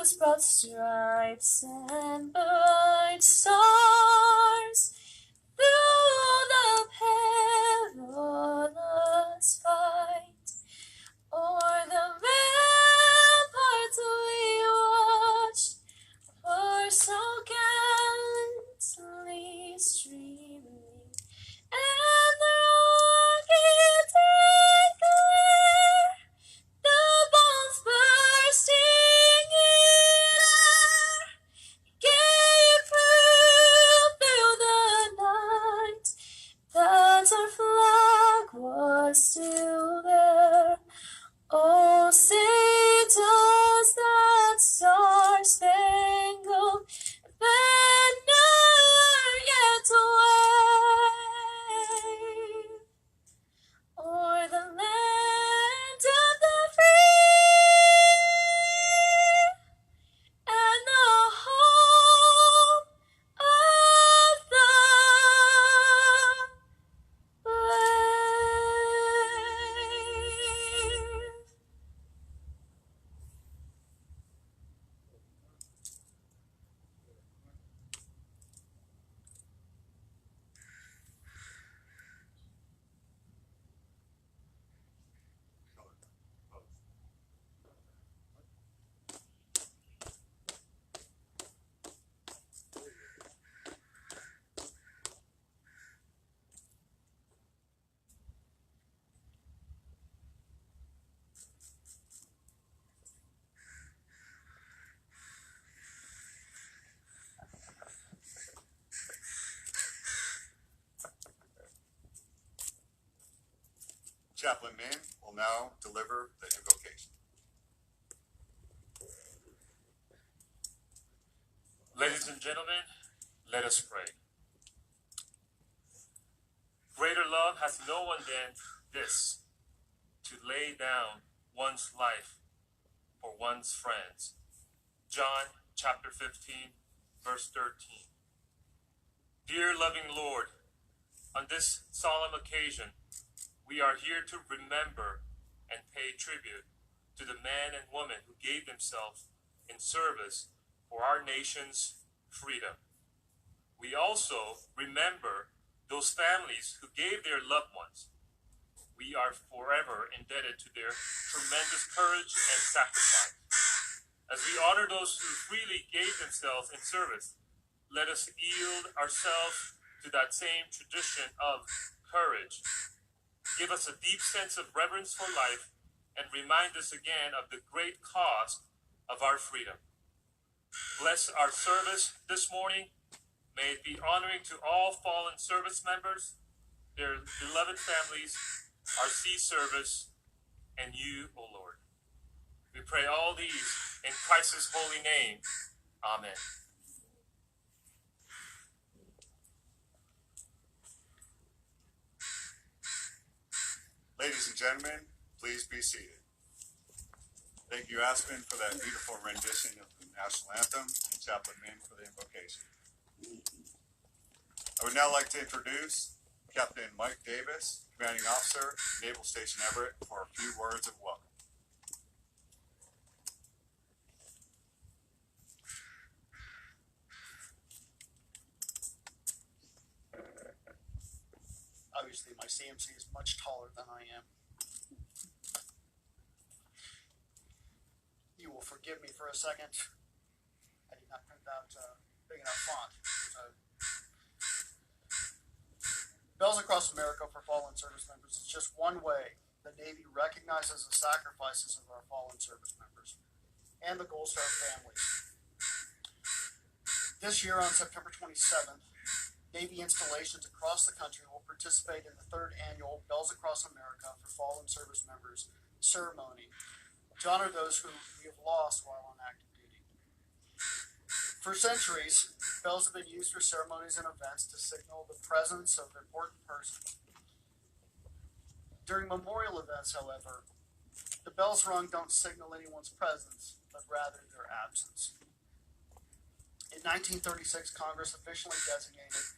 whose broad stripes and bright stars through the perilous fight o'er the ramparts we watched were so gallantly streaming, and the rockets red glare, the bombs bursting in air, gave proof through the night that our flag was still there. Oh, say does that star-spangled banner yet wave o'er the land of the free and the home of the brave. Chaplain Min will now deliver the invocation. Ladies and gentlemen, let us pray. Greater love has no one than this, to lay down one's life for one's friends. John chapter 15, verse 13. Dear loving Lord, on this solemn occasion, we are here to remember and pay tribute to the man and woman who gave themselves in service for our nation's freedom. We also remember those families who gave their loved ones. We are forever indebted to their tremendous courage and sacrifice. As we honor those who freely gave themselves in service, let us yield ourselves to that same tradition of courage. Give us a deep sense of reverence for life and remind us again of the great cost of our freedom. Bless our service this morning. May it be honoring to all fallen service members, their beloved families, our sea service, and you, O Lord. We pray all these in Christ's holy name. Amen. Ladies and gentlemen, please be seated. Thank you, Aspen, for that beautiful rendition of the national anthem, and Chaplain Min for the invocation. I would now like to introduce Captain Mike Davis, Commanding Officer, Naval Station Everett, for a few words of welcome. Obviously, my CMC is much taller than I am. You will forgive me for a second. I did not print out big enough font. So. Bells Across America for Fallen Service Members is just one way the Navy recognizes the sacrifices of our fallen service members and the Gold Star families. This year on September 27th, Navy installations across the country will participate in the 3rd annual Bells Across America for Fallen Service Members ceremony to honor those who we have lost while on active duty. For centuries, bells have been used for ceremonies and events to signal the presence of important persons. During memorial events, however, the bells rung don't signal anyone's presence, but rather their absence. In 1936, Congress officially designated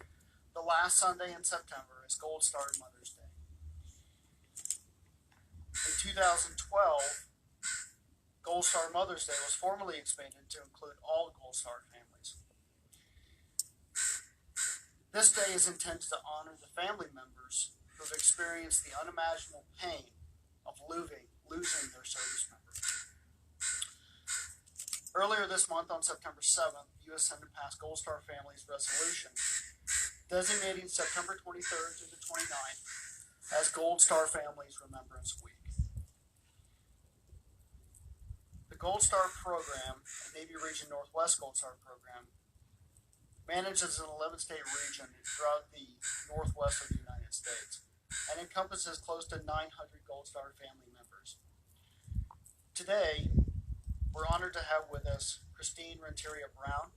the last Sunday in September as Gold Star Mother's Day. In 2012, Gold Star Mother's Day was formally expanded to include all Gold Star families. This day is intended to honor the family members who have experienced the unimaginable pain of losing their service member. Earlier this month, on September 7th, the U.S. Senate passed Gold Star Families Resolution designating September 23rd through the 29th as Gold Star Families Remembrance Week. The Gold Star program, the Navy Region Northwest Gold Star program, manages an 11-state region throughout the northwest of the United States and encompasses close to 900 Gold Star family members. Today, we're honored to have with us Christine Renteria Brown,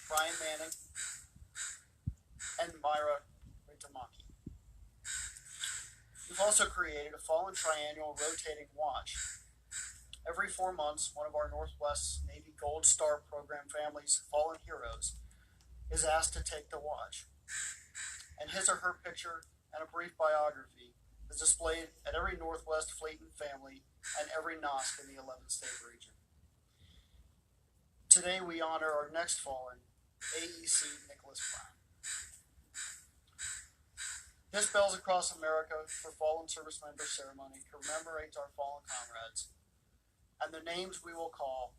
Brian Manning, and Myra Rintamaki. We've also created a Fallen Triennial rotating watch. Every 4 months, one of our Northwest Navy Gold Star program families' fallen heroes is asked to take the watch. And his or her picture and a brief biography is displayed at every Northwest Fleet and family and every NAVSTA in the 11th-state region. Today we honor our next fallen, AEC Nicholas Brown. This Bells Across America for Fallen Service Member ceremony commemorates our fallen comrades, and the names we will call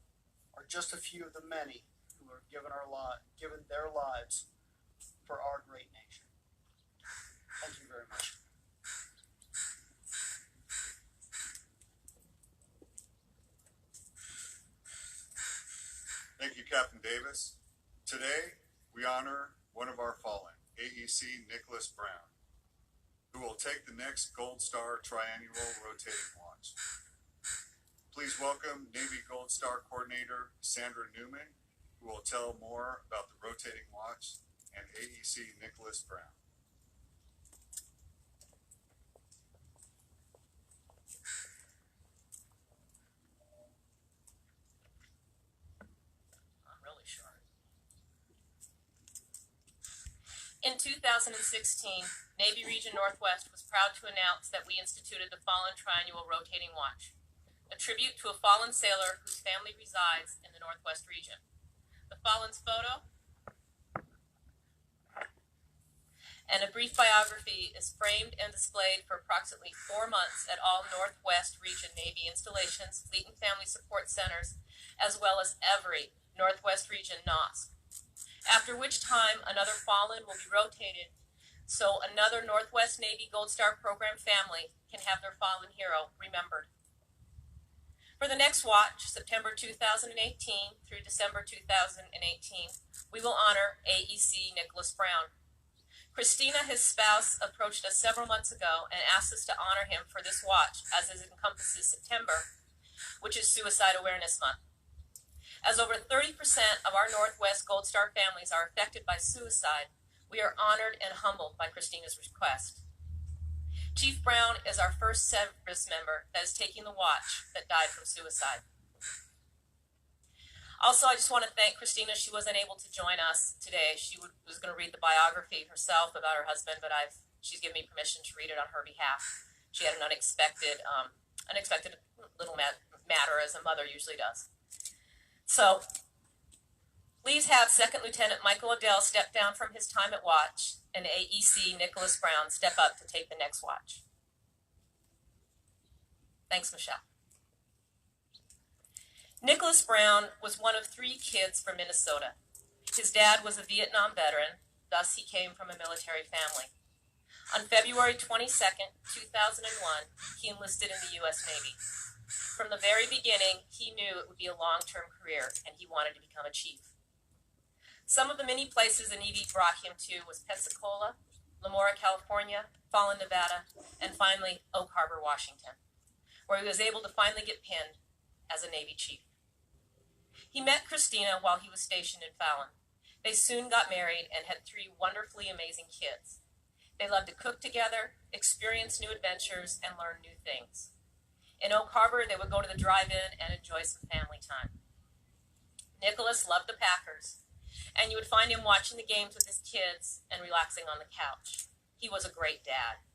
are just a few of the many who have given their lives for our great nation. Thank you very much. Thank you, Captain Davis. Today, we honor one of our fallen, AEC Nicholas Brown, who will take the next Gold Star Triannual Rotating Watch. Please welcome Navy Gold Star Coordinator Sandra Newman, who will tell more about the rotating watch and AEC Nicholas Brown. I'm really short. In 2016, Navy Region Northwest was proud to announce that we instituted the Fallen Triennial Rotating Watch, a tribute to a fallen sailor whose family resides in the Northwest region. The fallen's photo and a brief biography is framed and displayed for approximately 4 months at all Northwest Region Navy installations, fleet and family support centers, as well as every Northwest Region NOSC. After which time, another fallen will be rotated so another Northwest Navy Gold Star program family can have their fallen hero remembered. For the next watch, September 2018 through December 2018, we will honor AEC Nicholas Brown. Christina, his spouse, approached us several months ago and asked us to honor him for this watch, as it encompasses September, which is Suicide Awareness Month. As over 30% of our Northwest Gold Star families are affected by suicide, we are honored and humbled by Christina's request. Chief Brown is our first service member that is taking the watch that died from suicide. Also, I just want to thank Christina. She wasn't able to join us today. She was going to read the biography herself about her husband, but she's given me permission to read it on her behalf. She had an unexpected little matter, as a mother usually does. So, please have Second Lieutenant Michael Odell step down from his time at watch and AEC Nicholas Brown step up to take the next watch. Thanks, Michelle. Nicholas Brown was one of 3 kids from Minnesota. His dad was a Vietnam veteran, thus he came from a military family. On February 22nd, 2001, he enlisted in the U.S. Navy. From the very beginning, he knew it would be a long-term career, and he wanted to become a chief. Some of the many places the Navy brought him to was Pensacola, Lamora, California, Fallon, Nevada, and finally Oak Harbor, Washington, where he was able to finally get pinned as a Navy chief. He met Christina while he was stationed in Fallon. They soon got married and had 3 wonderfully amazing kids. They loved to cook together, experience new adventures, and learn new things. In Oak Harbor, they would go to the drive-in and enjoy some family time. Nicholas loved the Packers, and you would find him watching the games with his kids and relaxing on the couch. He was a great dad.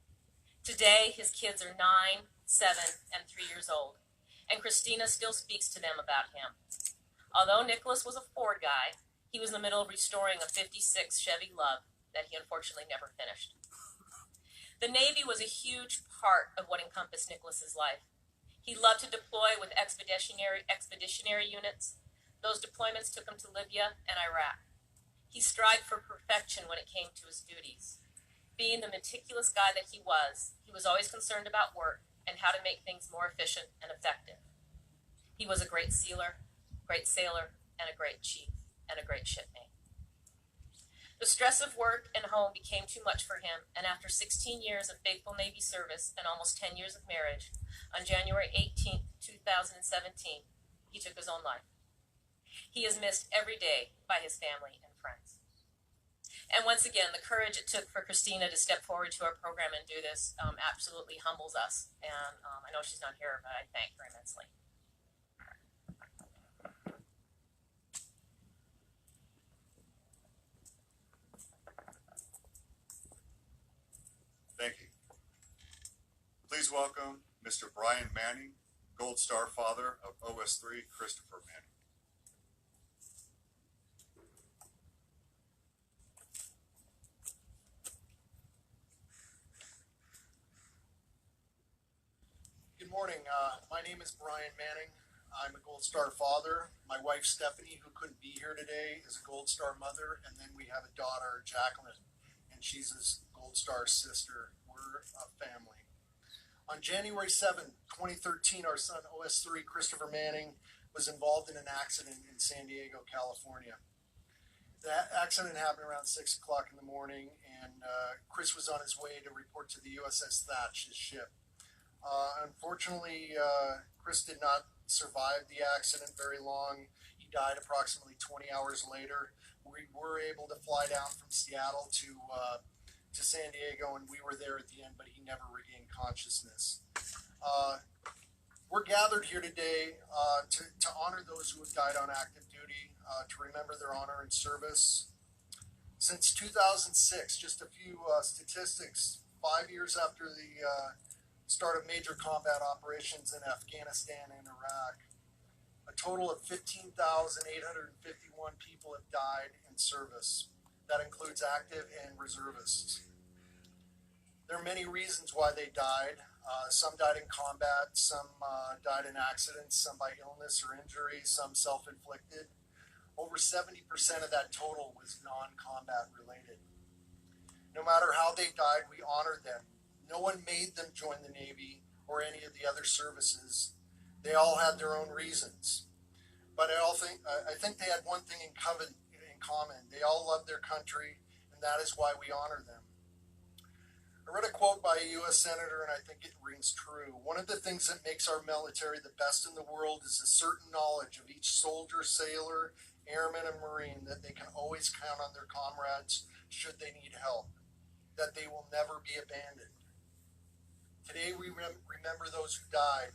Today, his kids are 9, 7, and 3 years old, and Christina still speaks to them about him. Although Nicholas was a Ford guy, he was in the middle of restoring a 56 Chevy Love that he unfortunately never finished. The Navy was a huge part of what encompassed Nicholas's life. He loved to deploy with expeditionary units. Those deployments took him to Libya and Iraq. He strived for perfection when it came to his duties. Being the meticulous guy that he was always concerned about work and how to make things more efficient and effective. He was a great sealer, great sailor, and a great chief, and a great shipmate. The stress of work and home became too much for him, and after 16 years of faithful Navy service and almost 10 years of marriage, on January 18, 2017, he took his own life. He is missed every day by his family and friends. And once again, the courage it took for Christina to step forward to our program and do this absolutely humbles us. And I know she's not here, but I thank her immensely. Thank you. Please welcome Mr. Brian Manning, Gold Star father of OS3 Christopher Manning. Good morning. My name is Brian Manning. I'm a Gold Star father. My wife Stephanie, who couldn't be here today, is a Gold Star mother, and then we have a daughter, Jacqueline, and she's his Gold Star sister. We're a family. On January 7, 2013, our son OS3 Christopher Manning was involved in an accident in San Diego, California. That accident happened around 6 o'clock in the morning, and Chris was on his way to report to the USS Thatch, his ship. Unfortunately, Chris did not survive the accident very long. He died approximately 20 hours later. We were able to fly down from Seattle to San Diego, and we were there at the end, but he never regained consciousness. We're gathered here today to honor those who have died on active duty, to remember their honor and service. Since 2006, just a few statistics, 5 years after the start of major combat operations in Afghanistan and Iraq, a total of 15,851 people have died in service. That includes active and reservists. There are many reasons why they died. Some died in combat, some died in accidents, some by illness or injury, some self-inflicted. Over 70% of that total was non-combat related. No matter how they died, we honored them. No one made them join the Navy or any of the other services. They all had their own reasons. But I think they had one thing in common. They all loved their country, and that is why we honor them. I read a quote by a U.S. Senator, and I think it rings true. One of the things that makes our military the best in the world is a certain knowledge of each soldier, sailor, airman, and Marine that they can always count on their comrades should they need help, that they will never be abandoned. Today we remember those who died.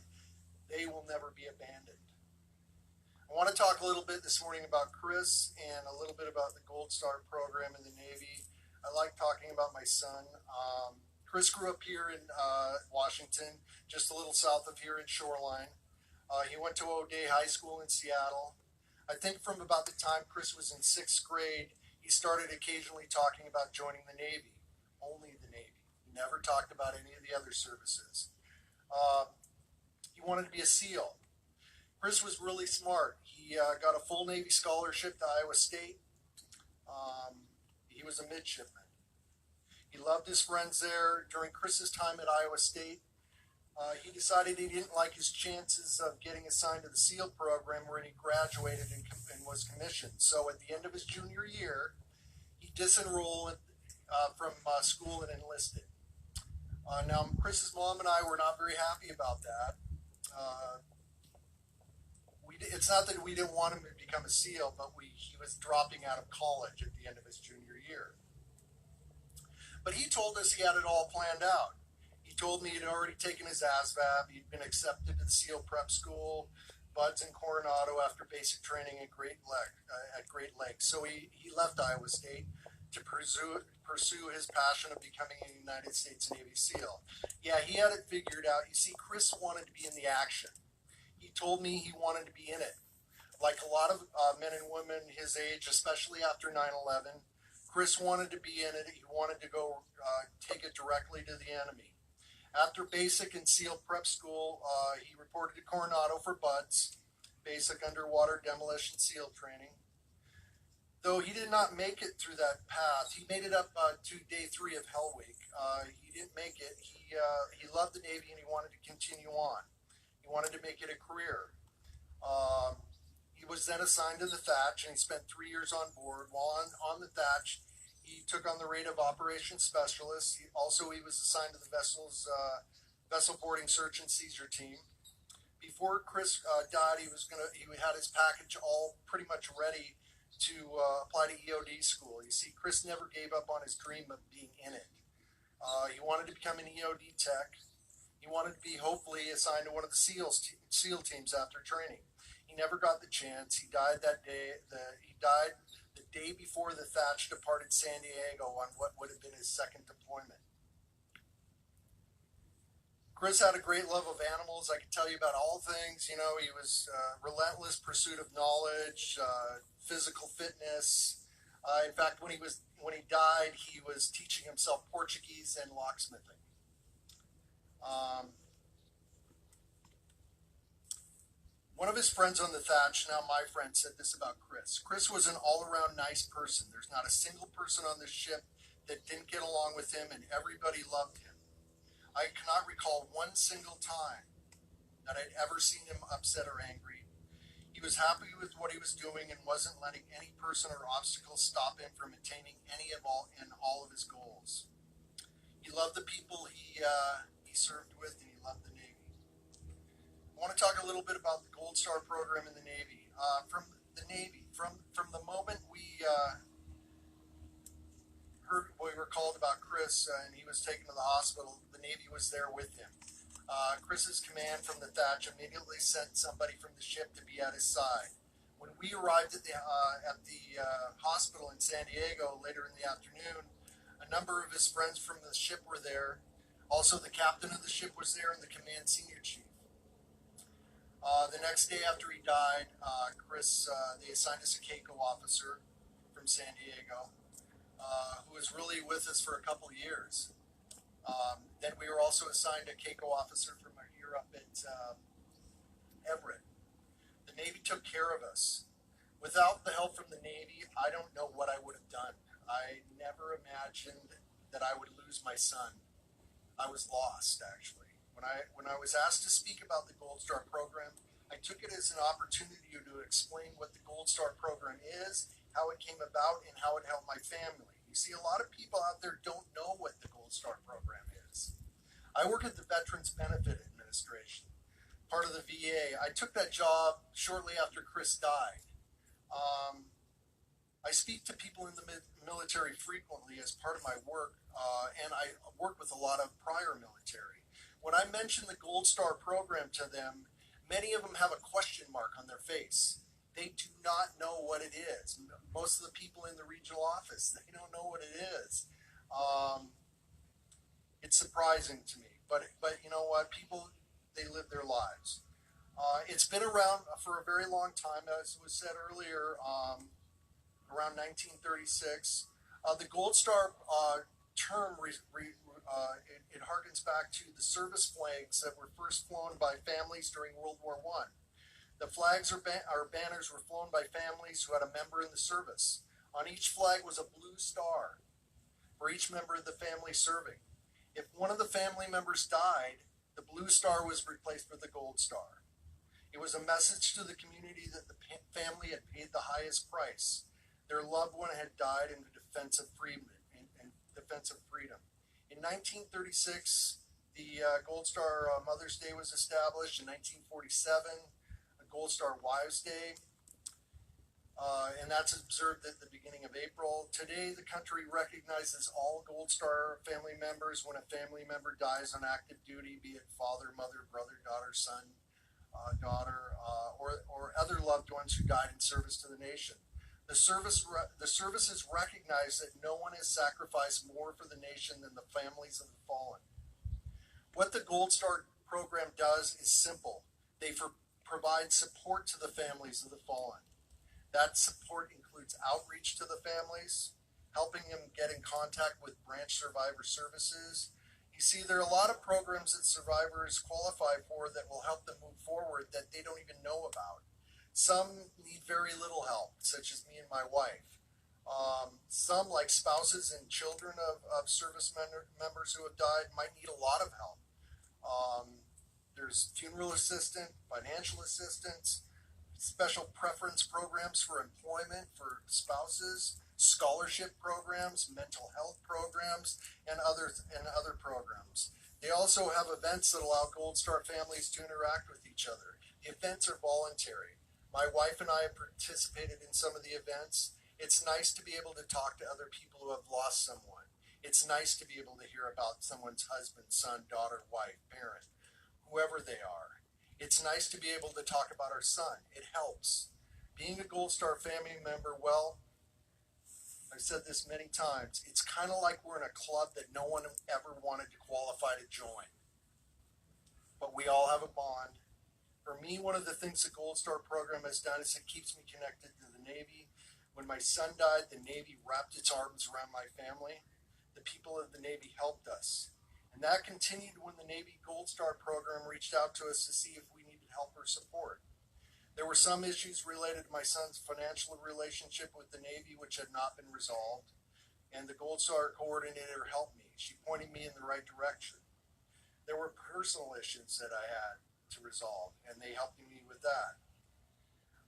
They will never be abandoned. I want to talk a little bit this morning about Chris and a little bit about the Gold Star program in the Navy. I like talking about my son. Chris grew up here in Washington, just a little south of here in Shoreline. He went to O'Day High School in Seattle. I think from about the time Chris was in 6th grade, he started occasionally talking about joining the Navy, only the Navy. He never talked about any of the other services. He wanted to be a SEAL. Chris was really smart. He got a full Navy scholarship to Iowa State. He was a midshipman. He loved his friends there. During Chris's time at Iowa State, he decided he didn't like his chances of getting assigned to the SEAL program when he graduated and was commissioned. So at the end of his junior year, he disenrolled from school and enlisted. Now, Chris's mom and I were not very happy about that. It's not that we didn't want him to become a SEAL, but he was dropping out of college at the end of his junior year. But he told us he had it all planned out. He told me he'd already taken his ASVAB, he'd been accepted to the SEAL prep school, Buds in Coronado after basic training at Great Lakes. So he left Iowa State to pursue his passion of becoming a United States Navy SEAL. Yeah, he had it figured out. You see, Chris wanted to be in the action. He told me he wanted to be in it. Like a lot of men and women his age, especially after 9/11, Chris wanted to be in it. He wanted to go take it directly to the enemy. After basic and SEAL prep school, he reported to Coronado for BUDS, basic underwater demolition SEAL training. Though he did not make it through that path, he made it up to day 3 of Hell Week. He didn't make it. He loved the Navy and he wanted to continue on. He wanted to make it a career. He was then assigned to the Thatch and he spent 3 years on board. While on the Thatch, he took on the rate of operations specialist. He was assigned to the vessel boarding search and seizure team. Before Chris died, he had his package all pretty much ready to apply to EOD school. You see, Chris never gave up on his dream of being in it. He wanted to become an EOD tech. He wanted to be hopefully assigned to one of the SEAL teams after training. He never got the chance. He died that day. He died the day before the Thatch departed San Diego on what would have been his second deployment. Chris had a great love of animals. I could tell you about all things. You know, he was relentless pursuit of knowledge, physical fitness. In fact, when he died, he was teaching himself Portuguese and locksmithing. One of his friends on the Thatch, now my friend, said this about Chris. Chris was an all-around nice person. There's not a single person on this ship that didn't get along with him, and everybody loved him. I cannot recall one single time that I'd ever seen him upset or angry. He was happy with what he was doing and wasn't letting any person or obstacle stop him from attaining all of his goals. He loved the people he served with, and he loved the Navy. I want to talk a little bit about the Gold Star program in the Navy. From the moment we were called about Chris and he was taken to the hospital, the Navy was there with him. Chris's command from the Thatch immediately sent somebody from the ship to be at his side. When we arrived at the hospital in San Diego later in the afternoon, a number of his friends from the ship were there. Also, the captain of the ship was there and the command senior chief. The next day after he died, they assigned us a CACO officer from San Diego, who was really with us for a couple of years. Then we were also assigned a CACO officer from here up at Everett. The Navy took care of us. Without the help from the Navy, I don't know what I would have done. I never imagined that I would lose my son. I was lost, actually. When I was asked to speak about the Gold Star program, I took it as an opportunity to explain what the Gold Star program is, how it came about, and how it helped my family. You see, a lot of people out there don't know what the Gold Star program is. I work at the Veterans Benefit Administration, part of the VA. I took that job shortly after Chris died. I speak to people in the military frequently as part of my work, and I work with a lot of prior military. When I mention the Gold Star program to them, many of them have a question mark on their face. They do not know what it is. Most of the people in the regional office, they don't know what it is. It's surprising to me, but you know what? People, they live their lives. It's been around for a very long time, as was said earlier, around 1936. The Gold Star term, it harkens back to the service flags that were first flown by families during World War I. The flags or banners were flown by families who had a member in the service. On each flag was a blue star for each member of the family serving. If one of the family members died, the blue star was replaced with the Gold Star. It was a message to the community that the family had paid the highest price. Their loved one had died in defense of freedom. In 1936, the Gold Star Mother's Day was established. In 1947, the Gold Star Wives' Day, and that's observed at the beginning of April. Today, the country recognizes all Gold Star family members when a family member dies on active duty, be it father, mother, brother, daughter, son, daughter, or other loved ones who died in service to the nation. The services recognize that no one has sacrificed more for the nation than the families of the fallen. What the Gold Star program does is simple. They provide support to the families of the fallen. That support includes outreach to the families, helping them get in contact with branch survivor services. You see, there are a lot of programs that survivors qualify for that will help them move forward that they don't even know about. Some need very little help, such as me and my wife. Some, like spouses and children of service members who have died, might need a lot of help. There's funeral assistance, financial assistance, special preference programs for employment for spouses, scholarship programs, mental health programs, and other programs. They also have events that allow Gold Star families to interact with each other. The events are voluntary. My wife and I have participated in some of the events. It's nice to be able to talk to other people who have lost someone. It's nice to be able to hear about someone's husband, son, daughter, wife, parent, whoever they are. It's nice to be able to talk about our son. It helps. Being a Gold Star family member, well, I've said this many times, it's kind of like we're in a club that no one ever wanted to qualify to join. But we all have a bond. For me, one of the things the Gold Star program has done is it keeps me connected to the Navy. When my son died, the Navy wrapped its arms around my family. The people of the Navy helped us. And that continued when the Navy Gold Star program reached out to us to see if we needed help or support. There were some issues related to my son's financial relationship with the Navy which had not been resolved, and the Gold Star coordinator helped me. She pointed me in the right direction. There were personal issues that I had to resolve, and they helped me with that.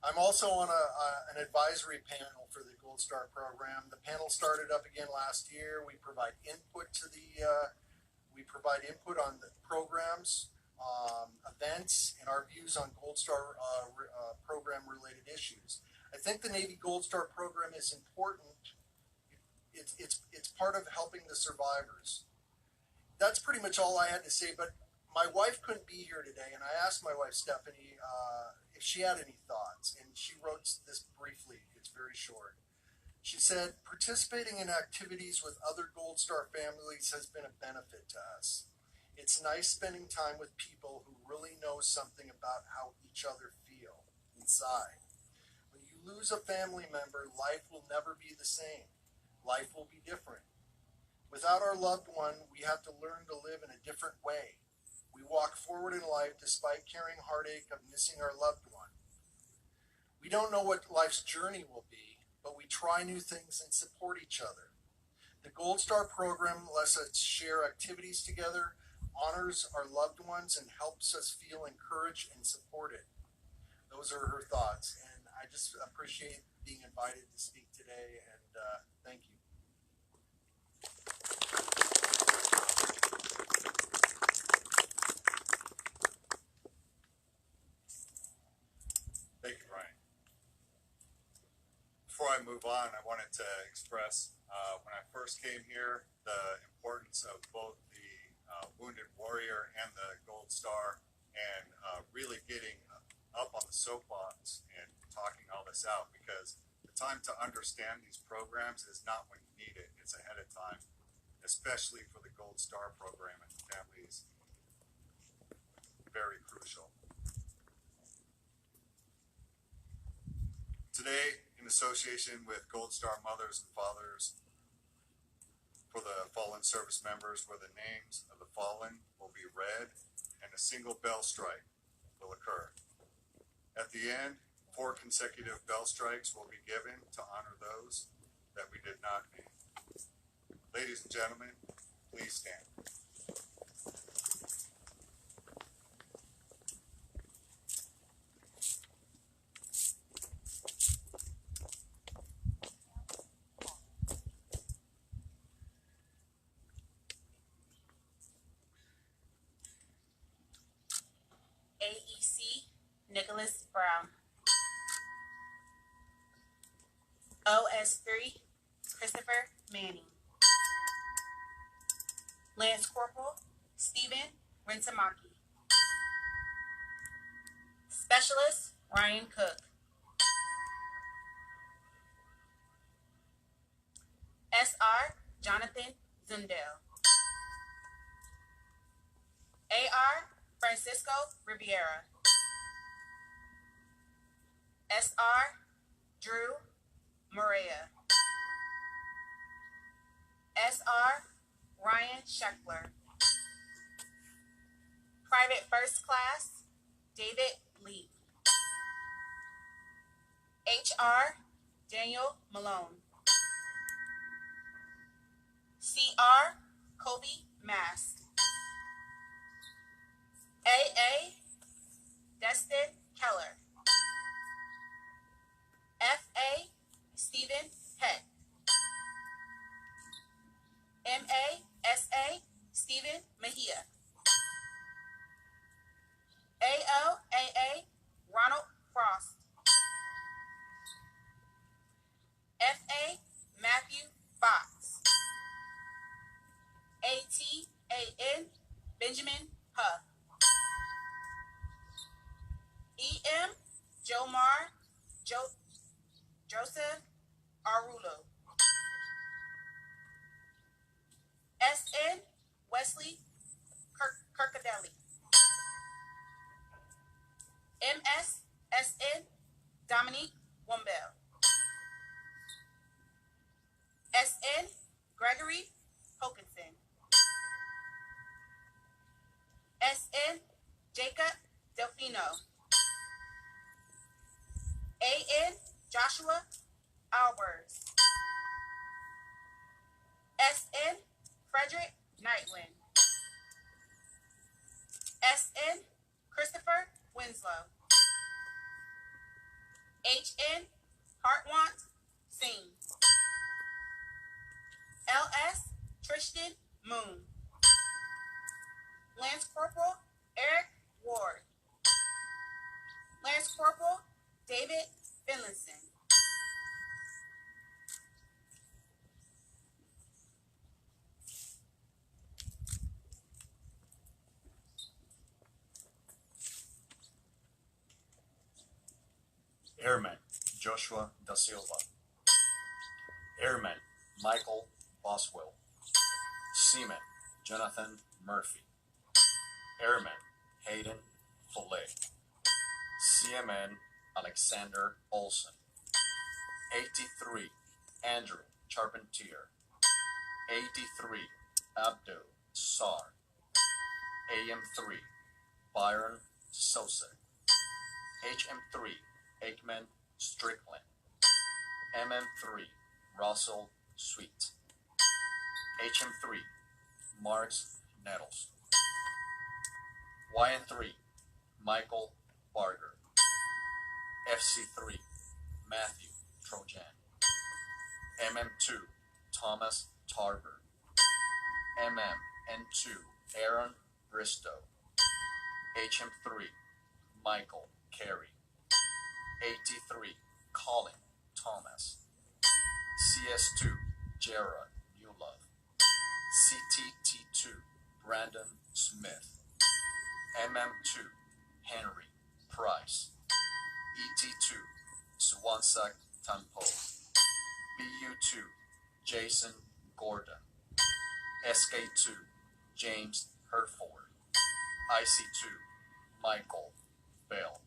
I'm also on an advisory panel for the Gold Star program. The panel started up again last year. We provide input on the programs, events, and our views on Gold Star program related issues. I think the Navy Gold Star program is important. It's part of helping the survivors. That's pretty much all I had to say, but my wife couldn't be here today, and I asked my wife Stephanie if she had any thoughts, and she wrote this briefly. It's very short. She said, participating in activities with other Gold Star families has been a benefit to us. It's nice spending time with people who really know something about how each other feel inside. When you lose a family member, life will never be the same. Life will be different. Without our loved one, we have to learn to live in a different way. We walk forward in life despite carrying heartache of missing our loved one. We don't know what life's journey will be, but we try new things and support each other. The Gold Star program lets us share activities together, honors our loved ones, and helps us feel encouraged and supported. Those are her thoughts, and I just appreciate being invited to speak today, and thank you. Thank you, Brian. Before I move on, I wanted to express when I first came here the importance of both the Wounded Warrior and the Gold Star, and really getting up on the soapbox and talking all this out, because the time to understand these programs is not when you need it, it's ahead of time, especially for the Gold Star program and the families. Very crucial. Today, in association with Gold Star mothers and fathers for the fallen service members, where the names of the fallen will be read and a single bell strike will occur. At the end, 4 consecutive bell strikes will be given to honor those that we did not name. Ladies and gentlemen, please stand. AEC, Nicholas Brown. OS3, Christopher Manning. Lance Corporal, Stephen Rentamaki. Specialist, Ryan Cook. SR, Jonathan Zundel. AR, Francisco Riviera. SR Drew Morea, SR Ryan Scheckler, Private First Class David Lee, HR Daniel Malone, CR Kobe Mast, AA Destin Keller, FA Stephen Head, MASA Stephen Mejia, AOAA Ronald Frost, FA Matthew Fox, ATAN Benjamin Huff, EM Jomar Joseph Arulo, SN Wesley Kirkadelli, MSSN Dominique Wombell, SN Gregory Hokinson, SN Jacob Delfino, AN Joshua Albers, SN Frederick Nightwind, SN Christopher Winslow, HN Hartwant Singh, LS Tristan Moon, Lance Corporal Eric Ward, Lance Corporal David Finlinson, Airman Joshua Da Silva, Airman Michael Boswell, Seaman Jonathan Murphy, Airman Hayden Foley, CMN Alexander Olson, 83 Andrew Charpentier, 83 Abdul Sar, AM3 Byron Sosa, HM3 Aikman Strickland, MM3 Russell Sweet, HM3 Marks Nettles, YN3 Michael Barger, FC3 Matthew Trojan, MM2 Thomas Tarver, MM N2 Aaron Bristow, HM3 Michael Carey, 83 Colin Thomas, CS2 Gerard Newlove, CTT2 Brandon Smith, MM2 Henry Price, ET2 Swansack Tampo, BU2 Jason Gordon, SK2 James Herford, IC2 Michael Bell.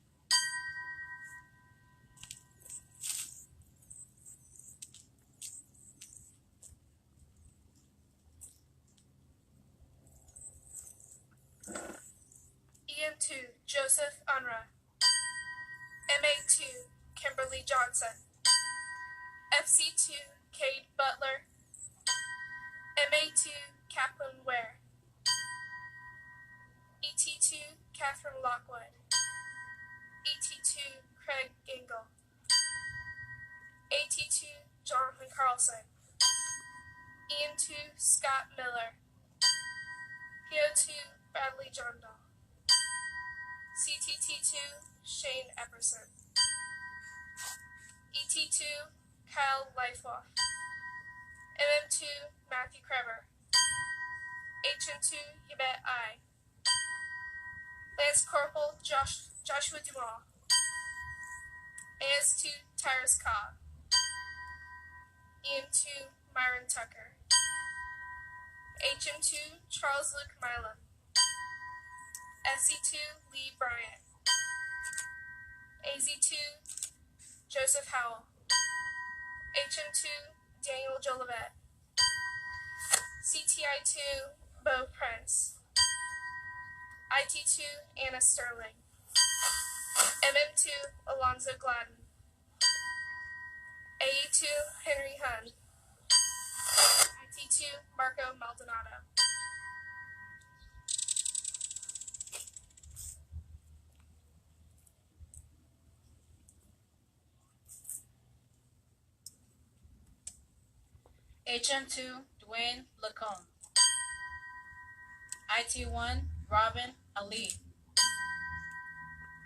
EM2 Joseph Unruh, MA2 Kimberly Johnson, FC2 Cade Butler, MA2 Kaplan Ware, ET2 Catherine Lockwood, ET2 Craig Gingle, AT2 Jonathan Carlson, EM2 Scott Miller, PO2 Bradley Jondal, CTT2 Shane Epperson, ET2 Kyle Lifeloff, MM2 Matthew Kreber, HM2 Yvette I, Lance Corporal Joshua Dumas, AS2 Tyrus Cobb, EM2 Myron Tucker, HM2 Charles Luke Milam, SC2 Lee Bryant, AZ2 Joseph Howell. HM2, Daniel Jolivet. CTI2, Bo Prince. IT2, Anna Sterling. MM2, Alonzo Gladden. AE2, Henry Hunn. IT2, Marco Maldonado. HM2, Dwayne Lacombe. IT1, Robin Ali.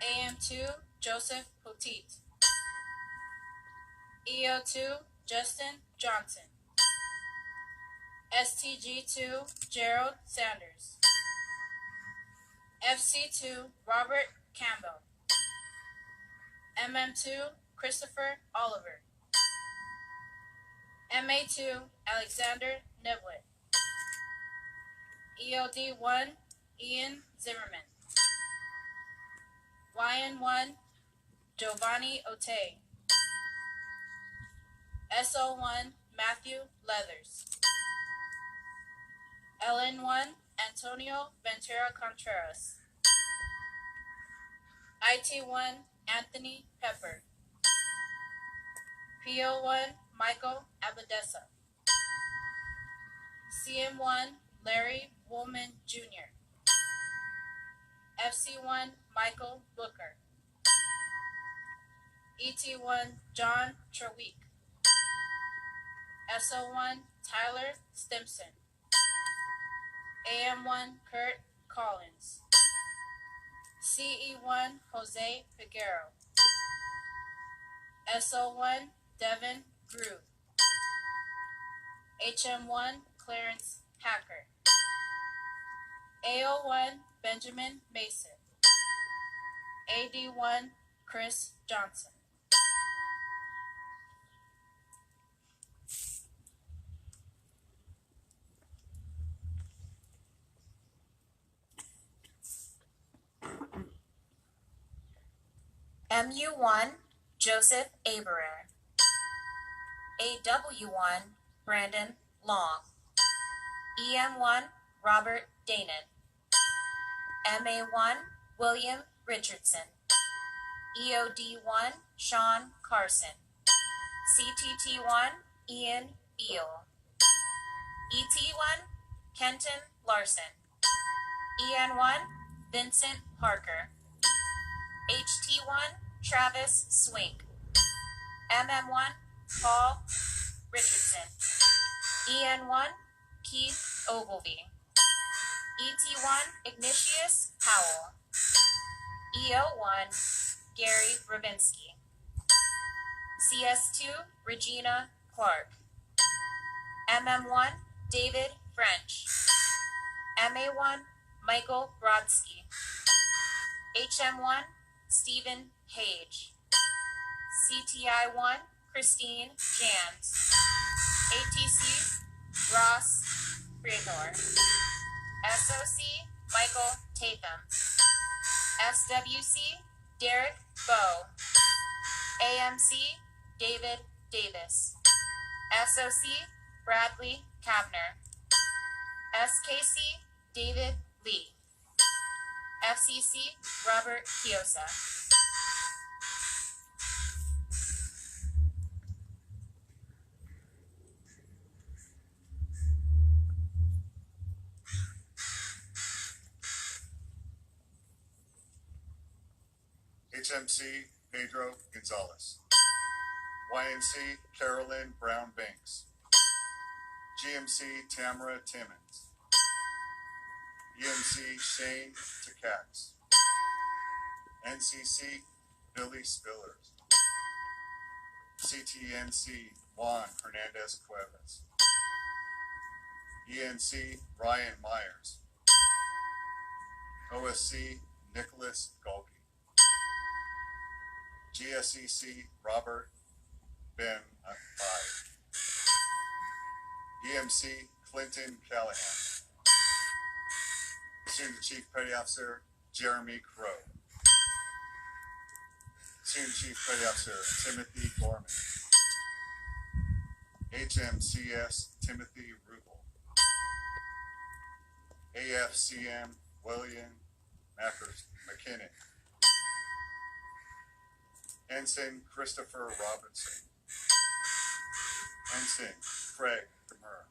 AM2, Joseph Poteet. EO2, Justin Johnson. STG2, Gerald Sanders. FC2, Robert Campbell. MM2, Christopher Oliver. MA2, Alexander Niblett. EOD1, Ian Zimmerman. YN1, Giovanni Otey. SO1, Matthew Leathers. LN1, Antonio Ventura Contreras. IT1, Anthony Pepper. PO1, Michael Abadesa. CM1, Larry Woolman Jr. FC1, Michael Booker. ET1, John Treweek. SO1, Tyler Stimson. AM1, Kurt Collins. CE1, Jose Figueroa. SO1, Devin Groove. HM1, Clarence Hacker. AO1, Benjamin Mason. AD1, Chris Johnson. MU1, Joseph Aberer. AW1, Brandon Long. EM1, Robert Danon. MA1, William Richardson. EOD1, Sean Carson. CTT1, Ian Beal. ET1, Kenton Larson. EN1, Vincent Parker. HT1, Travis Swink. MM1, Paul Richardson. EN1, Keith Ogilvy. ET1, Ignatius Powell. EO1, Gary Ravinsky. CS2, Regina Clark. MM1, David French. MA1, Michael Brodsky. HM1, Stephen Page. CTI1, Christine Jans. ATC, Ross Breithor. SOC, Michael Tatham. SWC, Derek Bowe. AMC, David Davis. SOC, Bradley Kavner. SKC, David Lee. FCC, Robert Kiosa. HMC, Pedro Gonzalez. YNC, Carolyn Brown Banks. GMC, Tamara Timmons. EMC, Shane Takax. NCC, Billy Spillers. CTNC, Juan Hernandez Cuevas. ENC, Ryan Myers. OSC, Nicholas Galkey. GSEC, Robert Ben Abai. EMC, Clinton Callahan. Student Chief Petty Officer, Jeremy Crow. Platoon Chief Petty Officer Timothy Gorman, HMCS Timothy Rubel, AFCM William McKinnon, Ensign Christopher Robinson, Ensign Craig Demur,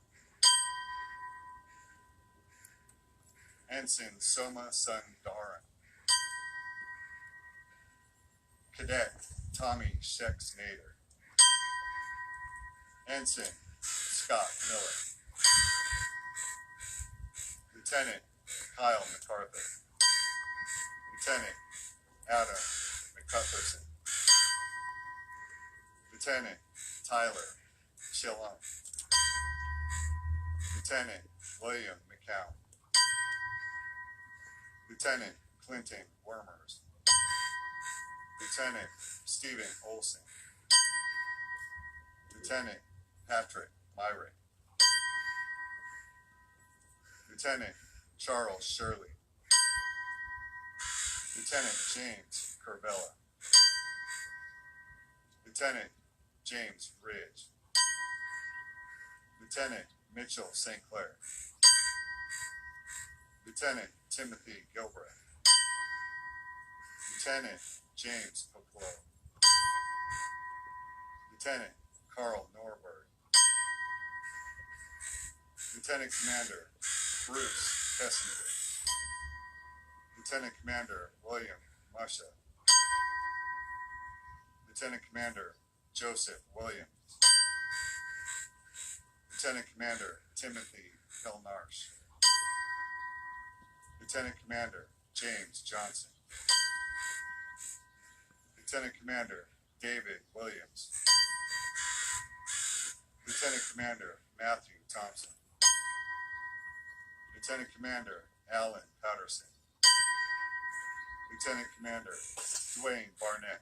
Ensign Soma Sundaran, Cadet Tommy Shex Nader, Ensign Scott Miller, Lieutenant Kyle MacArthur, Lieutenant Adam McCutherson, Lieutenant Tyler Chillum, Lieutenant William McCown, Lieutenant Clinton Wormers, Lieutenant Stephen Olson, Lieutenant Patrick Myrick, Lieutenant Charles Shirley, Lieutenant James Curvella, Lieutenant James Ridge, Lieutenant Mitchell St. Clair, Lieutenant Timothy Gilbreth, Lieutenant James Peploe, Lieutenant Carl Norberg, Lieutenant Commander Bruce Kessinger, Lieutenant Commander William Musha, Lieutenant Commander Joseph Williams, Lieutenant Commander Timothy Pilnarsh, Lieutenant Commander James Johnson, Lieutenant Commander David Williams, Lieutenant Commander Matthew Thompson, Lieutenant Commander Alan Patterson, Lieutenant Commander Dwayne Barnett,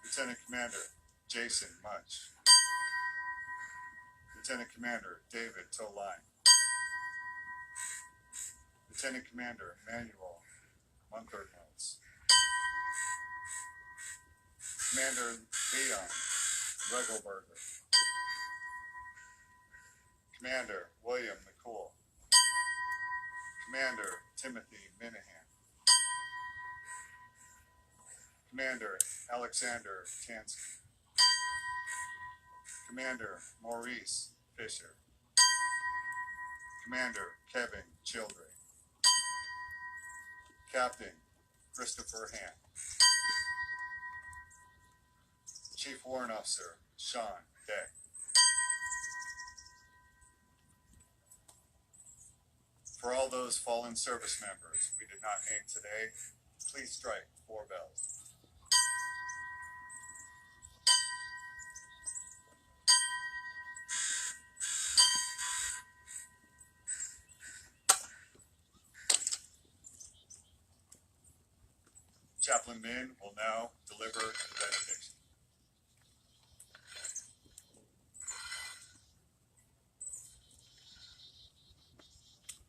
Lieutenant Commander Jason Munch, Lieutenant Commander David Toline, Lieutenant Commander Emmanuel Munkernotes, Commander Leon Regelberger, Commander William McCool, Commander Timothy Minahan, Commander Alexander Tansky, Commander Maurice Fisher, Commander Kevin Childrey, Captain Christopher Hand, Chief Warrant Officer Sean Deck. For all those fallen service members we did not name today, please strike 4 bells. Chaplain Min will now deliver the benediction.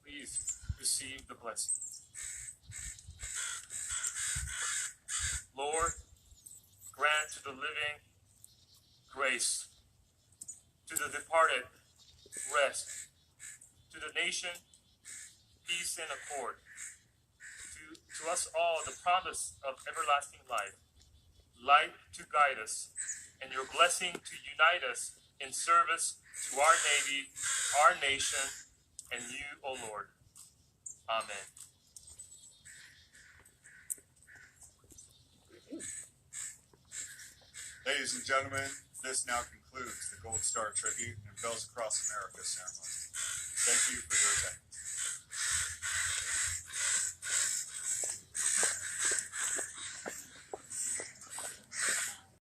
Please receive the blessing. Lord, grant to the living grace, to the departed rest, to the nation peace and accord, to us all the promise of everlasting life, light to guide us, and your blessing to unite us in service to our Navy, our nation, and you, O Lord. Amen. Ladies and gentlemen, this now concludes the Gold Star Tribute and Bells Across America ceremony. Thank you for your attention.